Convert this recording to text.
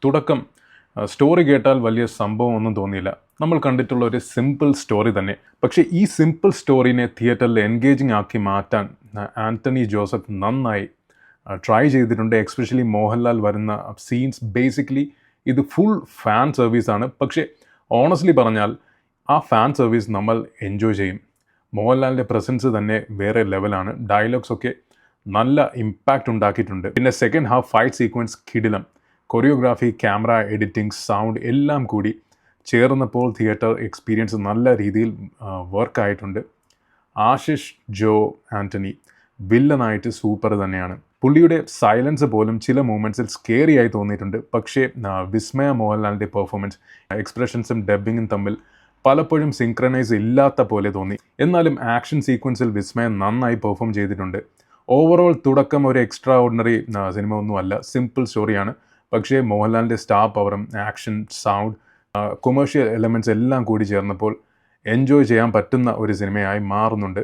തുടക്കം സ്റ്റോറി കേട്ടാൽ വലിയ സംഭവമൊന്നും തോന്നിയില്ല. നമ്മൾ കണ്ടിട്ടുള്ള ഒരു സിമ്പിൾ സ്റ്റോറി തന്നെ. പക്ഷേ ഈ സിമ്പിൾ സ്റ്റോറിനെ തിയേറ്ററിൽ എൻഗേജിങ് ആക്കി മാറ്റാൻ ആൻ്റണി ജോസഫ് നന്നായി ട്രൈ ചെയ്തിട്ടുണ്ട്. എക്സ്പെഷ്യലി മോഹൻലാൽ വരുന്ന സീൻസ് ബേസിക്കലി ഇത് ഫുൾ ഫാൻ സർവീസാണ്. പക്ഷേ ഓണസ്റ്റ്ലി പറഞ്ഞാൽ ആ ഫാൻ സർവീസ് നമ്മൾ എൻജോയ് ചെയ്യും. മോഹൻലാലിൻ്റെ പ്രസൻസ് തന്നെ വേറെ ലെവലാണ്. ഡയലോഗ്സ് ഒക്കെ നല്ല ഇമ്പാക്റ്റ് ഉണ്ടാക്കിയിട്ടുണ്ട്. പിന്നെ സെക്കൻഡ് ഹാഫ് ഫൈറ്റ് സീക്വൻസ് കിടിലം. കൊറിയോഗ്രാഫി, ക്യാമറ എഡിറ്റിംഗ്, സൗണ്ട് എല്ലാം കൂടി ചേർന്നപ്പോൾ തിയേറ്റർ എക്സ്പീരിയൻസ് നല്ല രീതിയിൽ വർക്കായിട്ടുണ്ട്. ആശിഷ് ജോ ആൻ്റണി വില്ലനായിട്ട് സൂപ്പർ തന്നെയാണ്. പുള്ളിയുടെ സൈലൻസ് പോലും ചില മൂമെൻറ്റ്സിൽ സ്കേറി ആയി തോന്നിയിട്ടുണ്ട്. പക്ഷേ വിസ്മയ മോഹൻലാലിൻ്റെ പെർഫോമൻസ്, എക്സ്പ്രഷൻസും ഡബ്ബിങ്ങും തമ്മിൽ പലപ്പോഴും സിങ്ക്രണൈസ് ഇല്ലാത്ത പോലെ തോന്നി. എന്നാലും ആക്ഷൻ സീക്വൻസിൽ വിസ്മയ നന്നായി പെർഫോം ചെയ്തിട്ടുണ്ട്. ഓവറോൾ തുടക്കം ഒരു എക്സ്ട്രാ ഓർഡിനറി സിനിമ ഒന്നുമല്ല, സിമ്പിൾ സ്റ്റോറിയാണ്. പക്ഷേ മോഹൻലാലിൻ്റെ സ്റ്റാർ പവറും ആക്ഷൻ, സൗണ്ട്, കൊമേഴ്ഷ്യൽ എലമെൻറ്റ്സ് എല്ലാം കൂടി ചേർന്നപ്പോൾ എൻജോയ് ചെയ്യാൻ പറ്റുന്ന ഒരു സിനിമയായി മാറുന്നുണ്ട്.